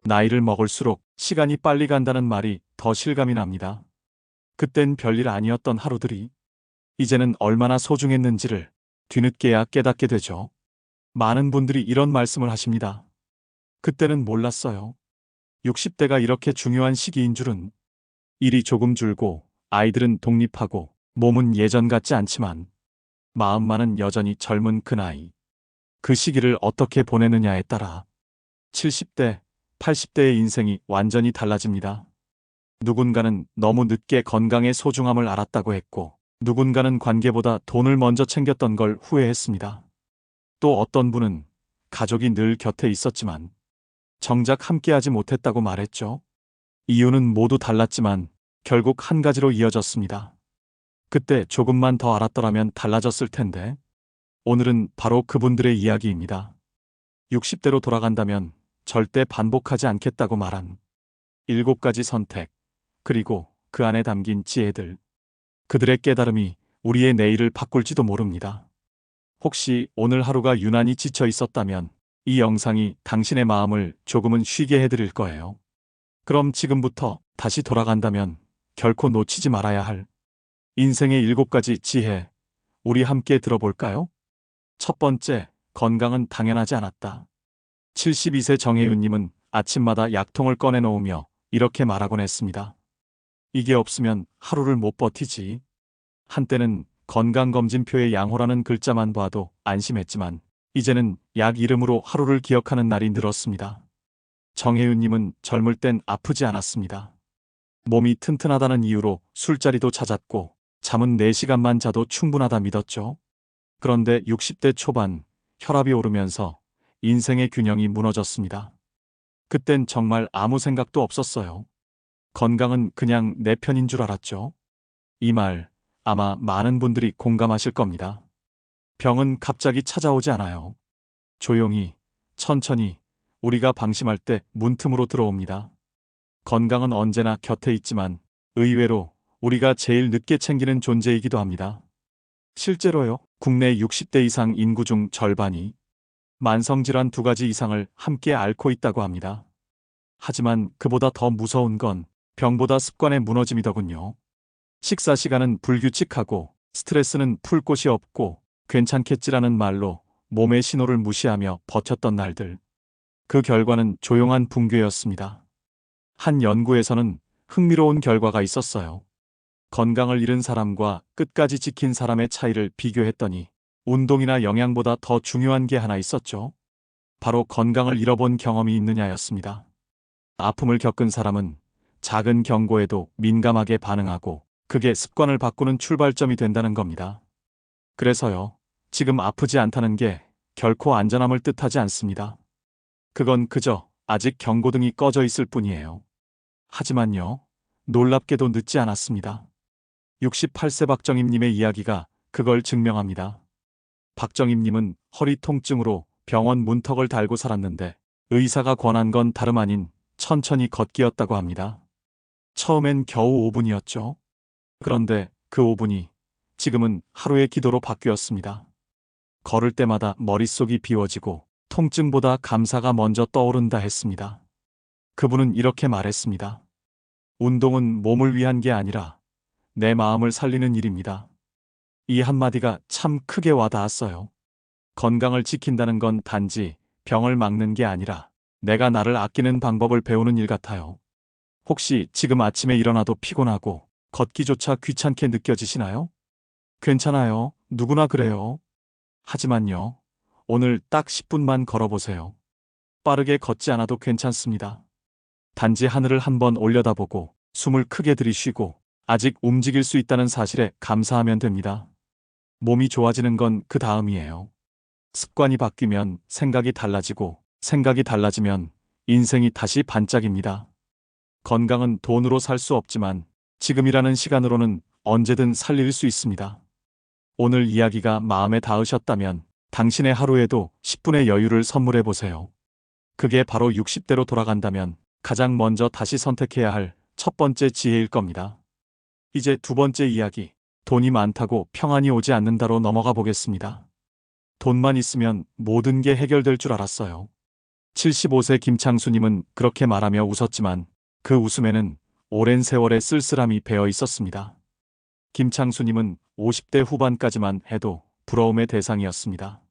나이를 먹을수록 시간이 빨리 간다는 말이 더 실감이 납니다. 그땐 별일 아니었던 하루들이 이제는 얼마나 소중했는지를 뒤늦게야 깨닫게 되죠. 많은 분들이 이런 말씀을 하십니다. 그때는 몰랐어요. 60대가 이렇게 중요한 시기인 줄은. 일이 조금 줄고 아이들은 독립하고 몸은 예전 같지 않지만 마음만은 여전히 젊은 그 나이. 그 시기를 어떻게 보내느냐에 따라 70대, 80대의 인생이 완전히 달라집니다. 누군가는 너무 늦게 건강의 소중함을 알았다고 했고, 누군가는 관계보다 돈을 먼저 챙겼던 걸 후회했습니다. 또 어떤 분은 가족이 늘 곁에 있었지만 정작 함께하지 못했다고 말했죠. 이유는 모두 달랐지만 결국 한 가지로 이어졌습니다. 그때 조금만 더 알았더라면 달라졌을 텐데. 오늘은 바로 그분들의 이야기입니다. 60대로 돌아간다면 절대 반복하지 않겠다고 말한 7가지 선택, 그리고 그 안에 담긴 지혜들. 그들의 깨달음이 우리의 내일을 바꿀지도 모릅니다. 혹시 오늘 하루가 유난히 지쳐 있었다면 이 영상이 당신의 마음을 조금은 쉬게 해드릴 거예요. 그럼 지금부터 다시 돌아간다면 결코 놓치지 말아야 할 인생의 7가지 지혜, 우리 함께 들어볼까요? 첫 번째, 건강은 당연하지 않았다. 72세 정혜윤님은 아침마다 약통을 꺼내놓으며 이렇게 말하곤 했습니다. 이게 없으면 하루를 못 버티지. 한때는 건강검진표에 양호라는 글자만 봐도 안심했지만 이제는 약 이름으로 하루를 기억하는 날이 늘었습니다. 정혜윤님은 젊을 땐 아프지 않았습니다. 몸이 튼튼하다는 이유로 술자리도 찾았고 잠은 4시간만 자도 충분하다 믿었죠. 그런데 60대 초반 혈압이 오르면서 인생의 균형이 무너졌습니다. 그땐 정말 아무 생각도 없었어요. 건강은 그냥 내 편인 줄 알았죠. 이 말 아마 많은 분들이 공감하실 겁니다. 병은 갑자기 찾아오지 않아요. 조용히, 천천히 우리가 방심할 때 문틈으로 들어옵니다. 건강은 언제나 곁에 있지만 의외로 우리가 제일 늦게 챙기는 존재이기도 합니다. 실제로요, 국내 60대 이상 인구 중 절반이 만성질환 2가지 이상을 함께 앓고 있다고 합니다. 하지만 그보다 더 무서운 건 병보다 습관의 무너짐이더군요. 식사 시간은 불규칙하고 스트레스는 풀 곳이 없고 괜찮겠지라는 말로 몸의 신호를 무시하며 버텼던 날들. 그 결과는 조용한 붕괴였습니다. 한 연구에서는 흥미로운 결과가 있었어요. 건강을 잃은 사람과 끝까지 지킨 사람의 차이를 비교했더니 운동이나 영양보다 더 중요한 게 하나 있었죠. 바로 건강을 잃어본 경험이 있느냐였습니다. 아픔을 겪은 사람은 작은 경고에도 민감하게 반응하고 그게 습관을 바꾸는 출발점이 된다는 겁니다. 그래서요, 지금 아프지 않다는 게 결코 안전함을 뜻하지 않습니다. 그건 그저 아직 경고등이 꺼져 있을 뿐이에요. 하지만요, 놀랍게도 늦지 않았습니다. 68세 박정임님의 이야기가 그걸 증명합니다. 박정임님은 허리 통증으로 병원 문턱을 달고 살았는데 의사가 권한 건 다름 아닌 천천히 걷기였다고 합니다. 처음엔 겨우 5분이었죠. 그런데 그 5분이 지금은 하루의 기도로 바뀌었습니다. 걸을 때마다 머릿속이 비워지고 통증보다 감사가 먼저 떠오른다 했습니다. 그분은 이렇게 말했습니다. 운동은 몸을 위한 게 아니라 내 마음을 살리는 일입니다. 이 한마디가 참 크게 와닿았어요. 건강을 지킨다는 건 단지 병을 막는 게 아니라 내가 나를 아끼는 방법을 배우는 일 같아요. 혹시 지금 아침에 일어나도 피곤하고 걷기조차 귀찮게 느껴지시나요? 괜찮아요. 누구나 그래요. 하지만요, 오늘 딱 10분만 걸어보세요. 빠르게 걷지 않아도 괜찮습니다. 단지 하늘을 한번 올려다보고 숨을 크게 들이쉬고 아직 움직일 수 있다는 사실에 감사하면 됩니다. 몸이 좋아지는 건 그 다음이에요. 습관이 바뀌면 생각이 달라지고 생각이 달라지면 인생이 다시 반짝입니다. 건강은 돈으로 살 수 없지만 지금이라는 시간으로는 언제든 살릴 수 있습니다. 오늘 이야기가 마음에 닿으셨다면 당신의 하루에도 10분의 여유를 선물해 보세요. 그게 바로 60대로 돌아간다면 가장 먼저 다시 선택해야 할 첫 번째 지혜일 겁니다. 이제 두 번째 이야기, 돈이 많다고 평안이 오지 않는다로 넘어가 보겠습니다. 돈만 있으면 모든 게 해결될 줄 알았어요. 75세 김창수님은 그렇게 말하며 웃었지만 그 웃음에는 오랜 세월의 쓸쓸함이 배어 있었습니다. 김창수님은 50대 후반까지만 해도 부러움의 대상이었습니다.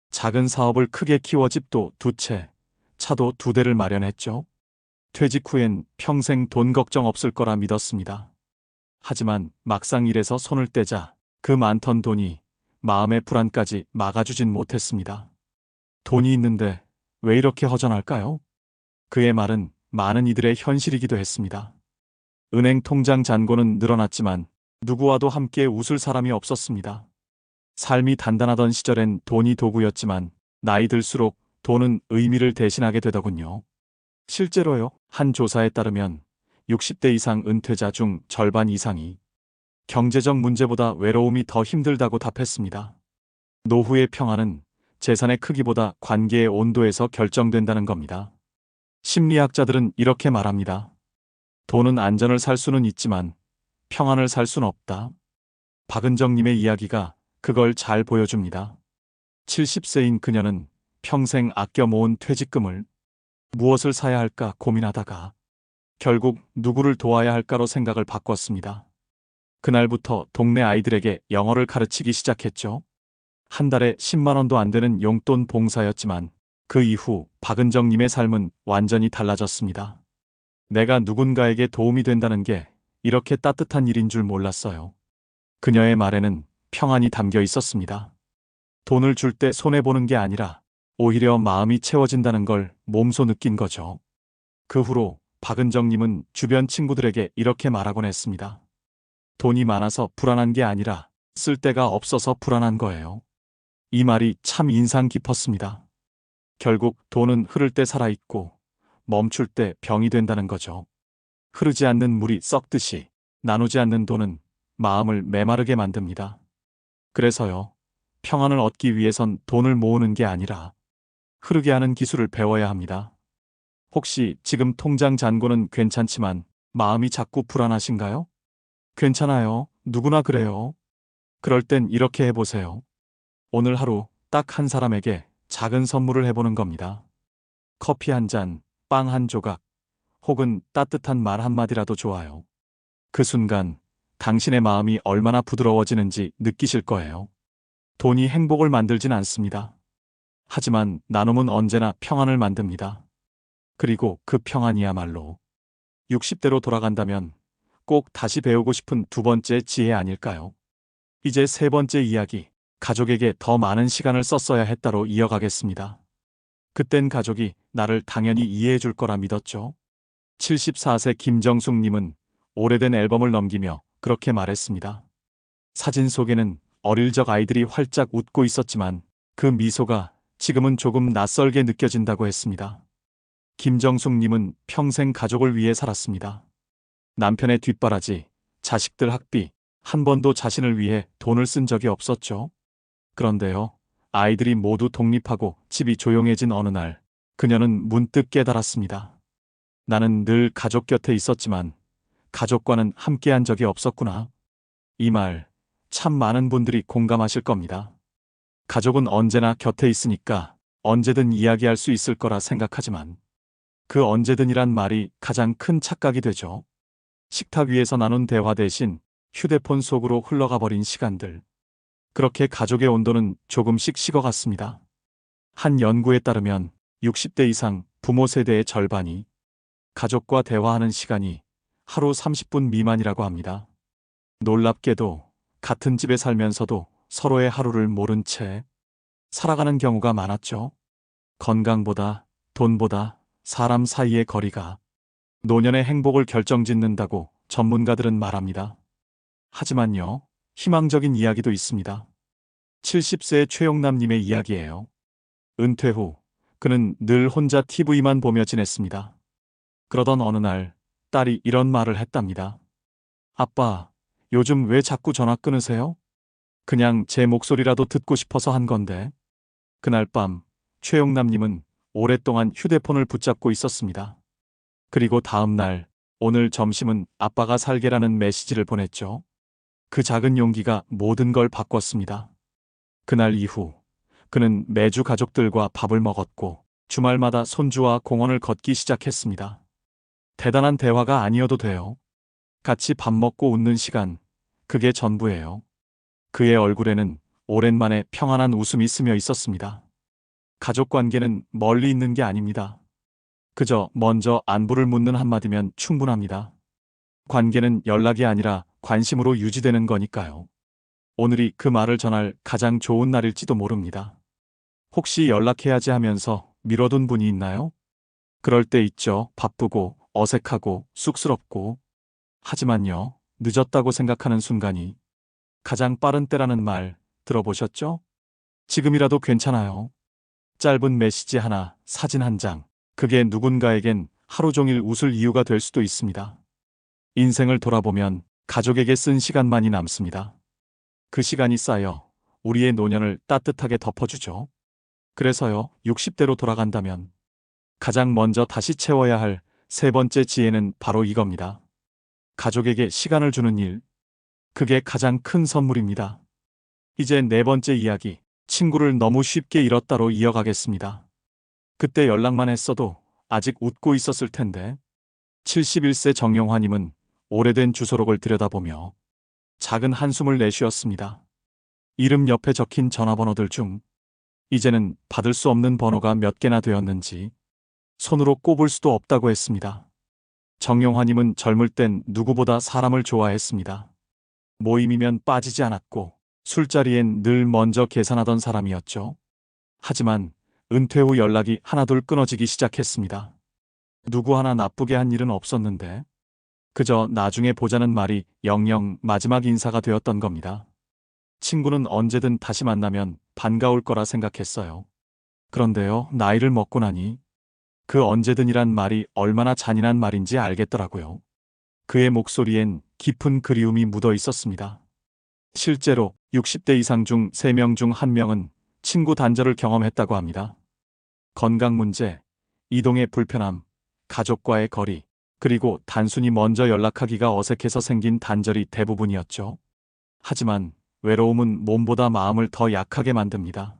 작은 사업을 크게 키워 집도 2채, 차도 2대를 마련했죠. 퇴직 후엔 평생 돈 걱정 없을 거라 믿었습니다. 하지만 막상 일에서 손을 떼자 그 많던 돈이 마음의 불안까지 막아주진 못했습니다. 돈이 있는데 왜 이렇게 허전할까요? 그의 말은 많은 이들의 현실이기도 했습니다. 은행 통장 잔고는 늘어났지만 누구와도 함께 웃을 사람이 없었습니다. 삶이 단단하던 시절엔 돈이 도구였지만 나이 들수록 돈은 의미를 대신하게 되더군요. 실제로요, 한 조사에 따르면 60대 이상 은퇴자 중 절반 이상이 경제적 문제보다 외로움이 더 힘들다고 답했습니다. 노후의 평안은 재산의 크기보다 관계의 온도에서 결정된다는 겁니다. 심리학자들은 이렇게 말합니다. 돈은 안전을 살 수는 있지만 평안을 살 수는 없다. 박은정님의 이야기가 그걸 잘 보여줍니다. 70세인 그녀는 평생 아껴 모은 퇴직금을 무엇을 사야 할까 고민하다가 결국 누구를 도와야 할까로 생각을 바꿨습니다. 그날부터 동네 아이들에게 영어를 가르치기 시작했죠. 한 달에 10만 원도 안 되는 용돈 봉사였지만 그 이후 박은정님의 삶은 완전히 달라졌습니다. 내가 누군가에게 도움이 된다는 게 이렇게 따뜻한 일인 줄 몰랐어요. 그녀의 말에는 평안이 담겨 있었습니다. 돈을 줄 때 손해보는 게 아니라 오히려 마음이 채워진다는 걸 몸소 느낀 거죠. 그 후로 박은정님은 주변 친구들에게 이렇게 말하곤 했습니다. 돈이 많아서 불안한 게 아니라 쓸 데가 없어서 불안한 거예요. 이 말이 참 인상 깊었습니다. 결국 돈은 흐를 때 살아있고 멈출 때 병이 된다는 거죠. 흐르지 않는 물이 썩듯이 나누지 않는 돈은 마음을 메마르게 만듭니다. 그래서요, 평안을 얻기 위해선 돈을 모으는 게 아니라 흐르게 하는 기술을 배워야 합니다. 혹시 지금 통장 잔고는 괜찮지만 마음이 자꾸 불안하신가요? 괜찮아요. 누구나 그래요. 그럴 땐 이렇게 해보세요. 오늘 하루 딱 한 사람에게 작은 선물을 해보는 겁니다. 커피 한 잔, 빵 한 조각, 혹은 따뜻한 말 한마디라도 좋아요. 그 순간 당신의 마음이 얼마나 부드러워지는지 느끼실 거예요. 돈이 행복을 만들진 않습니다. 하지만 나눔은 언제나 평안을 만듭니다. 그리고 그 평안이야말로 60대로 돌아간다면 꼭 다시 배우고 싶은 2번째 지혜 아닐까요? 이제 3번째 이야기, 가족에게 더 많은 시간을 썼어야 했다로 이어가겠습니다. 그땐 가족이 나를 당연히 이해해 줄 거라 믿었죠. 74세 김정숙님은 오래된 앨범을 넘기며 그렇게 말했습니다. 사진 속에는 어릴 적 아이들이 활짝 웃고 있었지만 그 미소가 지금은 조금 낯설게 느껴진다고 했습니다. 김정숙님은 평생 가족을 위해 살았습니다. 남편의 뒷바라지, 자식들 학비, 한 번도 자신을 위해 돈을 쓴 적이 없었죠. 그런데요, 아이들이 모두 독립하고 집이 조용해진 어느 날, 그녀는 문득 깨달았습니다. 나는 늘 가족 곁에 있었지만 가족과는 함께한 적이 없었구나. 이 말, 참 많은 분들이 공감하실 겁니다. 가족은 언제나 곁에 있으니까 언제든 이야기할 수 있을 거라 생각하지만 그 언제든이란 말이 가장 큰 착각이 되죠. 식탁 위에서 나눈 대화 대신 휴대폰 속으로 흘러가 버린 시간들. 그렇게 가족의 온도는 조금씩 식어갔습니다. 한 연구에 따르면 60대 이상 부모 세대의 절반이 가족과 대화하는 시간이 하루 30분 미만이라고 합니다. 놀랍게도 같은 집에 살면서도 서로의 하루를 모른 채 살아가는 경우가 많았죠. 건강보다 돈보다 사람 사이의 거리가 노년의 행복을 결정짓는다고 전문가들은 말합니다. 하지만요, 희망적인 이야기도 있습니다. 70세 최용남님의 이야기예요. 은퇴 후 그는 늘 혼자 TV만 보며 지냈습니다. 그러던 어느 날 딸이 이런 말을 했답니다. 아빠, 요즘 왜 자꾸 전화 끊으세요? 그냥 제 목소리라도 듣고 싶어서 한 건데. 그날 밤 최용남님은 오랫동안 휴대폰을 붙잡고 있었습니다. 그리고 다음 날, 오늘 점심은 아빠가 살게라는 메시지를 보냈죠. 그 작은 용기가 모든 걸 바꿨습니다. 그날 이후 그는 매주 가족들과 밥을 먹었고 주말마다 손주와 공원을 걷기 시작했습니다. 대단한 대화가 아니어도 돼요. 같이 밥 먹고 웃는 시간, 그게 전부예요. 그의 얼굴에는 오랜만에 평안한 웃음이 스며 있었습니다. 가족 관계는 멀리 있는 게 아닙니다. 그저 먼저 안부를 묻는 한마디면 충분합니다. 관계는 연락이 아니라 관심으로 유지되는 거니까요. 오늘이 그 말을 전할 가장 좋은 날일지도 모릅니다. 혹시 연락해야지 하면서 미뤄둔 분이 있나요? 그럴 때 있죠. 바쁘고 어색하고 쑥스럽고. 하지만요, 늦었다고 생각하는 순간이 가장 빠른 때라는 말 들어보셨죠? 지금이라도 괜찮아요. 짧은 메시지 하나, 사진 한 장. 그게 누군가에겐 하루 종일 웃을 이유가 될 수도 있습니다. 인생을 돌아보면 가족에게 쓴 시간만이 남습니다. 그 시간이 쌓여 우리의 노년을 따뜻하게 덮어주죠. 그래서요, 60대로 돌아간다면 가장 먼저 다시 채워야 할 세 번째 지혜는 바로 이겁니다. 가족에게 시간을 주는 일. 그게 가장 큰 선물입니다. 이제 네 번째 이야기, 친구를 너무 쉽게 잃었다로 이어가겠습니다. 그때 연락만 했어도 아직 웃고 있었을 텐데. 71세 정영화님은 오래된 주소록을 들여다보며 작은 한숨을 내쉬었습니다. 이름 옆에 적힌 전화번호들 중 이제는 받을 수 없는 번호가 몇 개나 되었는지 손으로 꼽을 수도 없다고 했습니다. 정영화님은 젊을 땐 누구보다 사람을 좋아했습니다. 모임이면 빠지지 않았고 술자리엔 늘 먼저 계산하던 사람이었죠. 하지만 은퇴 후 연락이 하나둘 끊어지기 시작했습니다. 누구 하나 나쁘게 한 일은 없었는데 그저 나중에 보자는 말이 영영 마지막 인사가 되었던 겁니다. 친구는 언제든 다시 만나면 반가울 거라 생각했어요. 그런데요, 나이를 먹고 나니 그 언제든이란 말이 얼마나 잔인한 말인지 알겠더라고요. 그의 목소리엔 깊은 그리움이 묻어 있었습니다. 실제로 60대 이상 중 3명 중 1명은 친구 단절을 경험했다고 합니다. 건강 문제, 이동의 불편함, 가족과의 거리, 그리고 단순히 먼저 연락하기가 어색해서 생긴 단절이 대부분이었죠. 하지만 외로움은 몸보다 마음을 더 약하게 만듭니다.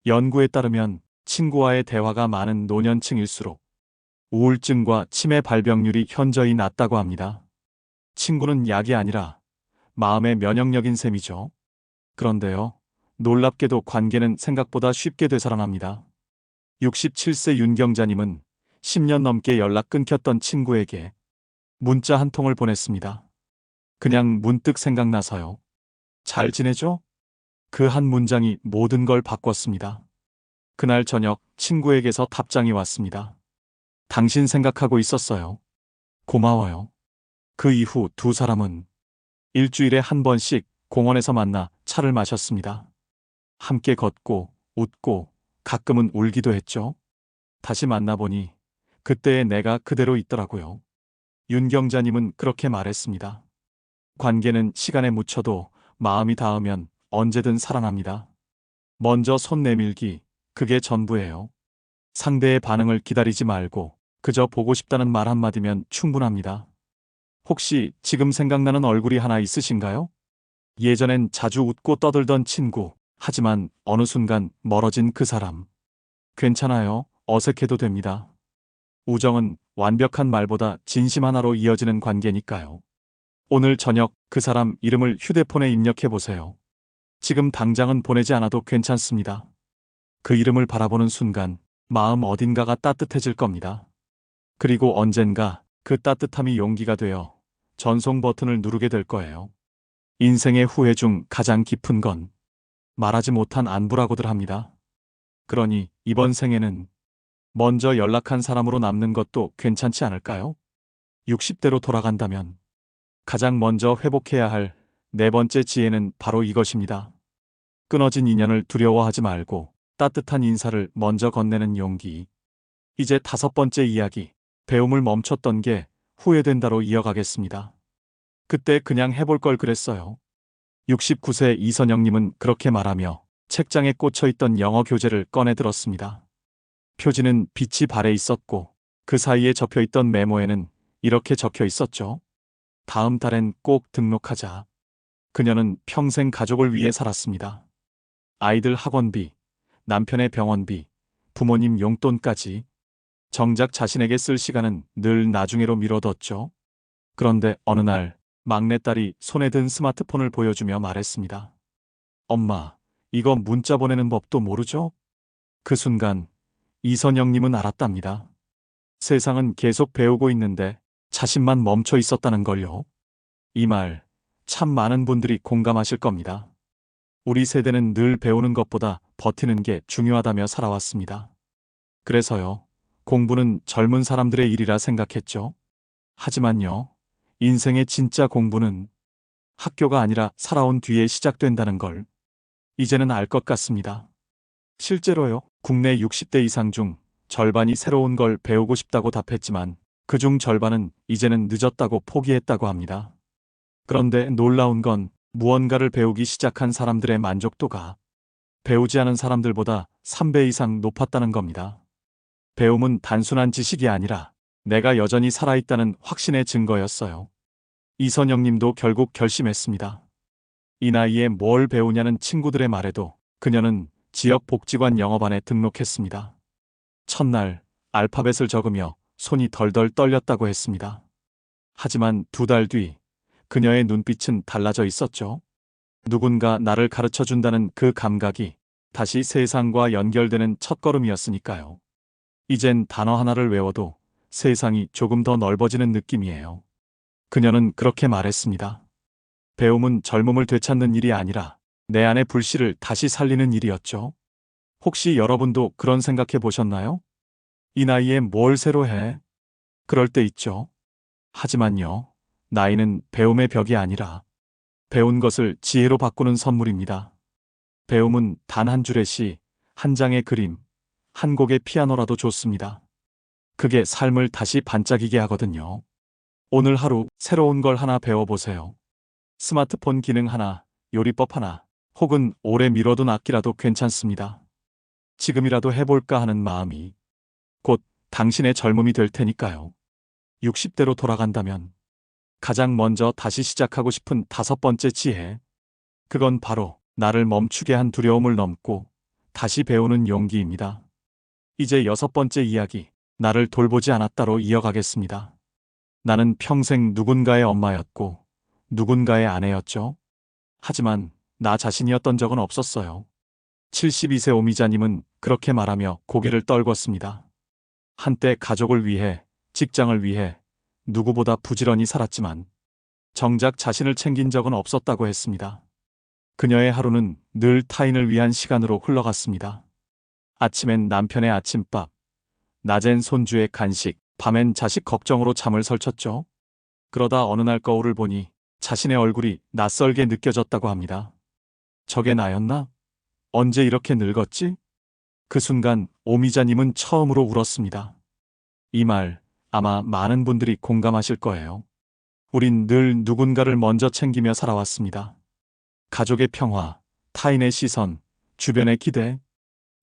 연구에 따르면 친구와의 대화가 많은 노년층일수록 우울증과 치매 발병률이 현저히 낮다고 합니다. 친구는 약이 아니라 마음의 면역력인 셈이죠. 그런데요, 놀랍게도 관계는 생각보다 쉽게 되살아납니다. 67세 윤경자님은 10년 넘게 연락 끊겼던 친구에게 문자 한 통을 보냈습니다. 그냥 문득 생각나서요. 잘 지내죠? 그 한 문장이 모든 걸 바꿨습니다. 그날 저녁 친구에게서 답장이 왔습니다. 당신 생각하고 있었어요. 고마워요. 그 이후 두 사람은 일주일에 한 번씩 공원에서 만나 차를 마셨습니다. 함께 걷고 웃고 가끔은 울기도 했죠. 다시 만나보니 그때의 내가 그대로 있더라고요. 윤경자님은 그렇게 말했습니다. 관계는 시간에 묻혀도 마음이 닿으면 언제든 살아납니다. 먼저 손 내밀기, 그게 전부예요. 상대의 반응을 기다리지 말고 그저 보고 싶다는 말 한마디면 충분합니다. 혹시 지금 생각나는 얼굴이 하나 있으신가요? 예전엔 자주 웃고 떠들던 친구, 하지만 어느 순간 멀어진 그 사람. 괜찮아요. 어색해도 됩니다. 우정은 완벽한 말보다 진심 하나로 이어지는 관계니까요. 오늘 저녁 그 사람 이름을 휴대폰에 입력해 보세요. 지금 당장은 보내지 않아도 괜찮습니다. 그 이름을 바라보는 순간 마음 어딘가가 따뜻해질 겁니다. 그리고 언젠가 그 따뜻함이 용기가 되어 전송 버튼을 누르게 될 거예요. 인생의 후회 중 가장 깊은 건 말하지 못한 안부라고들 합니다. 그러니 이번 생에는 먼저 연락한 사람으로 남는 것도 괜찮지 않을까요? 60대로 돌아간다면 가장 먼저 회복해야 할 네 번째 지혜는 바로 이것입니다. 끊어진 인연을 두려워하지 말고 따뜻한 인사를 먼저 건네는 용기. 이제 다섯 번째 이야기, 배움을 멈췄던 게 후회된다로 이어가겠습니다. 그때 그냥 해볼 걸 그랬어요. 69세 이선영님은 그렇게 말하며 책장에 꽂혀있던 영어 교재를 꺼내 들었습니다. 표지는 빛이 발해 있었고 그 사이에 접혀있던 메모에는 이렇게 적혀 있었죠. 다음 달엔 꼭 등록하자. 그녀는 평생 가족을 위해 살았습니다. 아이들 학원비, 남편의 병원비, 부모님 용돈까지. 정작 자신에게 쓸 시간은 늘 나중에로 미뤄뒀죠. 그런데 어느 날 막내딸이 손에 든 스마트폰을 보여주며 말했습니다. 엄마, 이거 문자 보내는 법도 모르죠? 그 순간 이선영님은 알았답니다. 세상은 계속 배우고 있는데 자신만 멈춰 있었다는 걸요. 이 말 참 많은 분들이 공감하실 겁니다. 우리 세대는 늘 배우는 것보다 버티는 게 중요하다며 살아왔습니다. 그래서요, 공부는 젊은 사람들의 일이라 생각했죠. 하지만요, 인생의 진짜 공부는 학교가 아니라 살아온 뒤에 시작된다는 걸 이제는 알 것 같습니다. 실제로요, 국내 60대 이상 중 절반이 새로운 걸 배우고 싶다고 답했지만 그중 절반은 이제는 늦었다고 포기했다고 합니다. 그런데 놀라운 건 무언가를 배우기 시작한 사람들의 만족도가 배우지 않은 사람들보다 3배 이상 높았다는 겁니다. 배움은 단순한 지식이 아니라 내가 여전히 살아있다는 확신의 증거였어요. 이선영 님도 결국 결심했습니다. 이 나이에 뭘 배우냐는 친구들의 말에도 그녀는 지역복지관 영어반에 등록했습니다. 첫날 알파벳을 적으며 손이 덜덜 떨렸다고 했습니다. 하지만 2달 뒤 그녀의 눈빛은 달라져 있었죠. 누군가 나를 가르쳐 준다는 그 감각이 다시 세상과 연결되는 첫걸음이었으니까요. 이젠 단어 하나를 외워도 세상이 조금 더 넓어지는 느낌이에요. 그녀는 그렇게 말했습니다. 배움은 젊음을 되찾는 일이 아니라 내 안의 불씨를 다시 살리는 일이었죠. 혹시 여러분도 그런 생각해 보셨나요? 이 나이에 뭘 새로 해? 그럴 때 있죠. 하지만요, 나이는 배움의 벽이 아니라 배운 것을 지혜로 바꾸는 선물입니다. 배움은 단 한 줄의 시, 한 장의 그림, 한 곡의 피아노라도 좋습니다. 그게 삶을 다시 반짝이게 하거든요. 오늘 하루 새로운 걸 하나 배워보세요. 스마트폰 기능 하나, 요리법 하나, 혹은 오래 미뤄둔 악기라도 괜찮습니다. 지금이라도 해볼까 하는 마음이 곧 당신의 젊음이 될 테니까요. 60대로 돌아간다면 가장 먼저 다시 시작하고 싶은 5번째 지혜. 그건 바로 나를 멈추게 한 두려움을 넘고 다시 배우는 용기입니다. 이제 6번째 이야기, 나를 돌보지 않았다로 이어가겠습니다. 나는 평생 누군가의 엄마였고 누군가의 아내였죠. 하지만 나 자신이었던 적은 없었어요. 72세 오미자님은 그렇게 말하며 고개를 떨궜습니다. 한때 가족을 위해, 직장을 위해 누구보다 부지런히 살았지만 정작 자신을 챙긴 적은 없었다고 했습니다. 그녀의 하루는 늘 타인을 위한 시간으로 흘러갔습니다. 아침엔 남편의 아침밥, 낮엔 손주의 간식, 밤엔 자식 걱정으로 잠을 설쳤죠. 그러다 어느 날 거울을 보니 자신의 얼굴이 낯설게 느껴졌다고 합니다. 저게 나였나? 언제 이렇게 늙었지? 그 순간 오미자님은 처음으로 울었습니다. 이 말 아마 많은 분들이 공감하실 거예요. 우린 늘 누군가를 먼저 챙기며 살아왔습니다. 가족의 평화, 타인의 시선, 주변의 기대.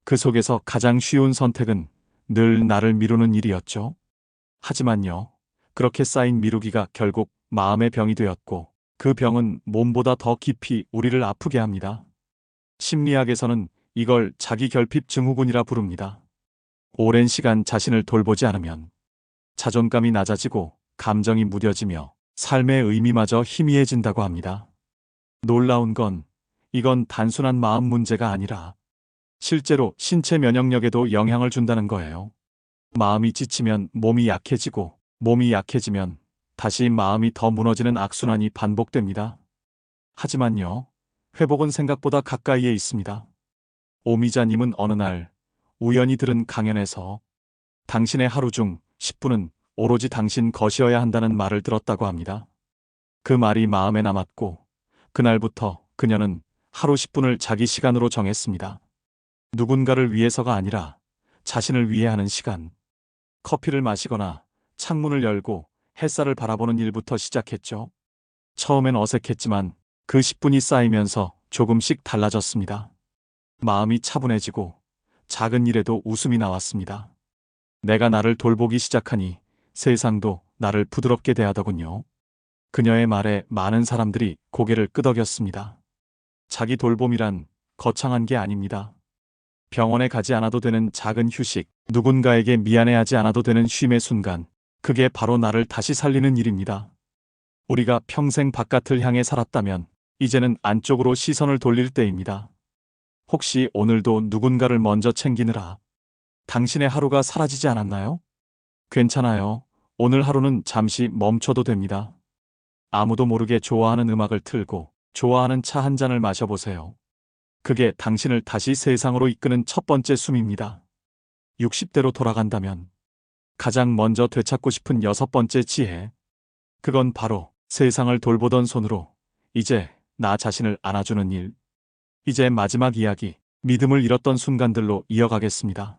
그 속에서 가장 쉬운 선택은 늘 나를 미루는 일이었죠. 하지만요, 그렇게 쌓인 미루기가 결국 마음의 병이 되었고 그 병은 몸보다 더 깊이 우리를 아프게 합니다. 심리학에서는 이걸 자기결핍 증후군이라 부릅니다. 오랜 시간 자신을 돌보지 않으면 자존감이 낮아지고 감정이 무뎌지며 삶의 의미마저 희미해진다고 합니다. 놀라운 건 이건 단순한 마음 문제가 아니라 실제로 신체 면역력에도 영향을 준다는 거예요. 마음이 지치면 몸이 약해지고 몸이 약해지면 다시 마음이 더 무너지는 악순환이 반복됩니다. 하지만요, 회복은 생각보다 가까이에 있습니다. 오미자님은 어느 날 우연히 들은 강연에서 당신의 하루 중 10분은 오로지 당신 것이어야 한다는 말을 들었다고 합니다. 그 말이 마음에 남았고 그날부터 그녀는 하루 10분을 자기 시간으로 정했습니다. 누군가를 위해서가 아니라 자신을 위해 하는 시간. 커피를 마시거나 창문을 열고 햇살을 바라보는 일부터 시작했죠. 처음엔 어색했지만 그 10분이 쌓이면서 조금씩 달라졌습니다. 마음이 차분해지고 작은 일에도 웃음이 나왔습니다. 내가 나를 돌보기 시작하니 세상도 나를 부드럽게 대하더군요. 그녀의 말에 많은 사람들이 고개를 끄덕였습니다. 자기 돌봄이란 거창한 게 아닙니다. 병원에 가지 않아도 되는 작은 휴식, 누군가에게 미안해하지 않아도 되는 쉼의 순간, 그게 바로 나를 다시 살리는 일입니다. 우리가 평생 바깥을 향해 살았다면 이제는 안쪽으로 시선을 돌릴 때입니다. 혹시 오늘도 누군가를 먼저 챙기느라 당신의 하루가 사라지지 않았나요? 괜찮아요. 오늘 하루는 잠시 멈춰도 됩니다. 아무도 모르게 좋아하는 음악을 틀고 좋아하는 차 한 잔을 마셔보세요. 그게 당신을 다시 세상으로 이끄는 첫 번째 숨입니다. 60대로 돌아간다면 가장 먼저 되찾고 싶은 여섯 번째 지혜. 그건 바로 세상을 돌보던 손으로 이제 나 자신을 안아주는 일. 이제 마지막 이야기, 믿음을 잃었던 순간들로 이어가겠습니다.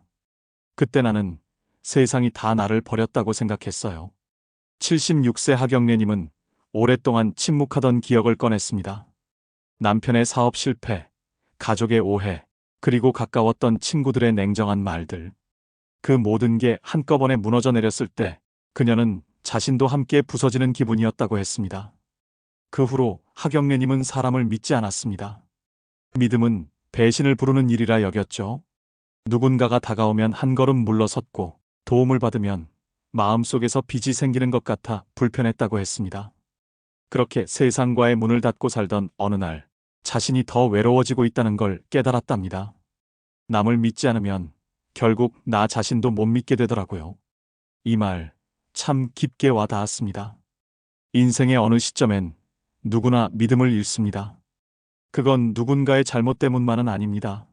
그때 나는 세상이 다 나를 버렸다고 생각했어요. 76세 하경래님은 오랫동안 침묵하던 기억을 꺼냈습니다. 남편의 사업 실패, 가족의 오해, 그리고 가까웠던 친구들의 냉정한 말들. 그 모든 게 한꺼번에 무너져 내렸을 때 그녀는 자신도 함께 부서지는 기분이었다고 했습니다. 그 후로 하경래님은 사람을 믿지 않았습니다. 믿음은 배신을 부르는 일이라 여겼죠. 누군가가 다가오면 한 걸음 물러섰고 도움을 받으면 마음속에서 빚이 생기는 것 같아 불편했다고 했습니다. 그렇게 세상과의 문을 닫고 살던 어느 날 자신이 더 외로워지고 있다는 걸 깨달았답니다. 남을 믿지 않으면 결국 나 자신도 못 믿게 되더라고요. 이 말 참 깊게 와 닿았습니다. 인생의 어느 시점엔 누구나 믿음을 잃습니다. 그건 누군가의 잘못 때문만은 아닙니다.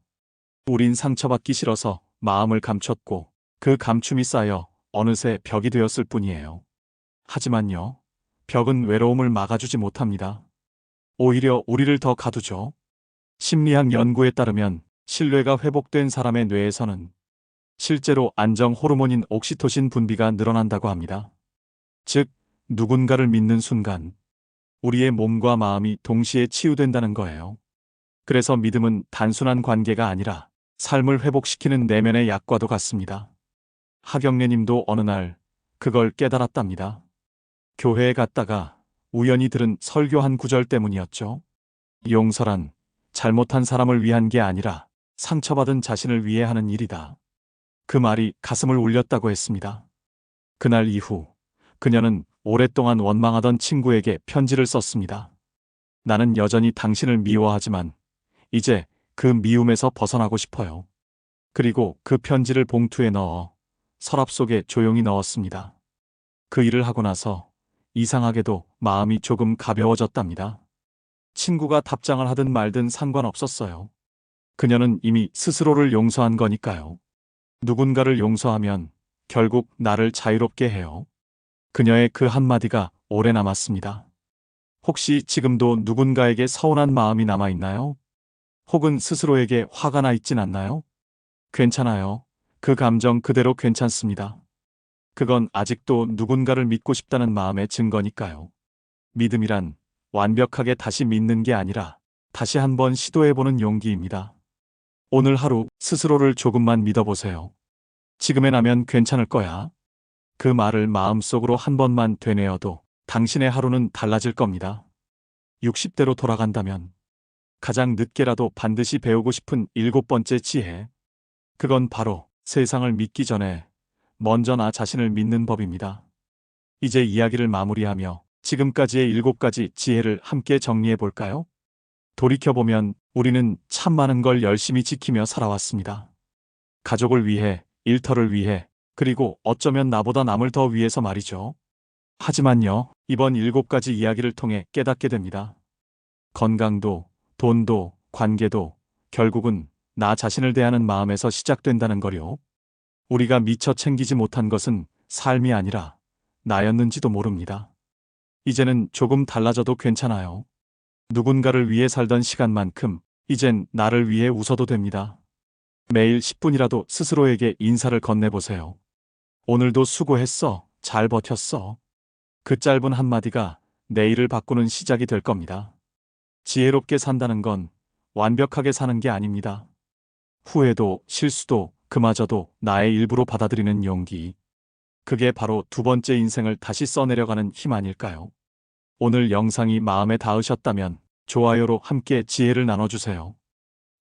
우린 상처받기 싫어서 마음을 감췄고 그 감춤이 쌓여 어느새 벽이 되었을 뿐이에요. 하지만요, 벽은 외로움을 막아주지 못합니다. 오히려 우리를 더 가두죠. 심리학 연구에 따르면 신뢰가 회복된 사람의 뇌에서는 실제로 안정 호르몬인 옥시토신 분비가 늘어난다고 합니다. 즉, 누군가를 믿는 순간 우리의 몸과 마음이 동시에 치유된다는 거예요. 그래서 믿음은 단순한 관계가 아니라 삶을 회복시키는 내면의 약과도 같습니다. 하경래님도 어느 날 그걸 깨달았답니다. 교회에 갔다가 우연히 들은 설교 한 구절 때문이었죠. 용서란 잘못한 사람을 위한 게 아니라 상처받은 자신을 위해 하는 일이다. 그 말이 가슴을 울렸다고 했습니다. 그날 이후 그녀는 오랫동안 원망하던 친구에게 편지를 썼습니다. 나는 여전히 당신을 미워하지만 이제 그 미움에서 벗어나고 싶어요. 그리고 그 편지를 봉투에 넣어 서랍 속에 조용히 넣었습니다. 그 일을 하고 나서 이상하게도 마음이 조금 가벼워졌답니다. 친구가 답장을 하든 말든 상관없었어요. 그녀는 이미 스스로를 용서한 거니까요. 누군가를 용서하면 결국 나를 자유롭게 해요. 그녀의 그 한마디가 오래 남았습니다. 혹시 지금도 누군가에게 서운한 마음이 남아있나요? 혹은 스스로에게 화가 나 있진 않나요? 괜찮아요. 그 감정 그대로 괜찮습니다. 그건 아직도 누군가를 믿고 싶다는 마음의 증거니까요. 믿음이란 완벽하게 다시 믿는 게 아니라 다시 한번 시도해보는 용기입니다. 오늘 하루 스스로를 조금만 믿어보세요. 지금의 나면 괜찮을 거야. 그 말을 마음속으로 한 번만 되뇌어도 당신의 하루는 달라질 겁니다. 60대로 돌아간다면 가장 늦게라도 반드시 배우고 싶은 일곱 번째 지혜. 그건 바로 세상을 믿기 전에 먼저 나 자신을 믿는 법입니다. 이제 이야기를 마무리하며 지금까지의 7가지 지혜를 함께 정리해 볼까요? 돌이켜보면 우리는 참 많은 걸 열심히 지키며 살아왔습니다. 가족을 위해, 일터를 위해, 그리고 어쩌면 나보다 남을 더 위해서 말이죠. 하지만요, 이번 7가지 이야기를 통해 깨닫게 됩니다. 건강도, 돈도, 관계도 결국은 나 자신을 대하는 마음에서 시작된다는 거요. 우리가 미처 챙기지 못한 것은 삶이 아니라 나였는지도 모릅니다. 이제는 조금 달라져도 괜찮아요. 누군가를 위해 살던 시간만큼 이젠 나를 위해 웃어도 됩니다. 매일 10분이라도 스스로에게 인사를 건네보세요. 오늘도 수고했어. 잘 버텼어. 그 짧은 한마디가 내일을 바꾸는 시작이 될 겁니다. 지혜롭게 산다는 건 완벽하게 사는 게 아닙니다. 후회도 실수도 그마저도 나의 일부로 받아들이는 용기. 그게 바로 두 번째 인생을 다시 써내려가는 힘 아닐까요? 오늘 영상이 마음에 닿으셨다면 좋아요로 함께 지혜를 나눠주세요.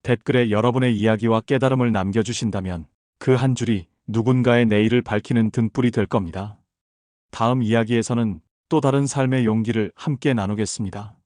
댓글에 여러분의 이야기와 깨달음을 남겨주신다면 그 한 줄이 누군가의 내일을 밝히는 등불이 될 겁니다. 다음 이야기에서는 또 다른 삶의 용기를 함께 나누겠습니다.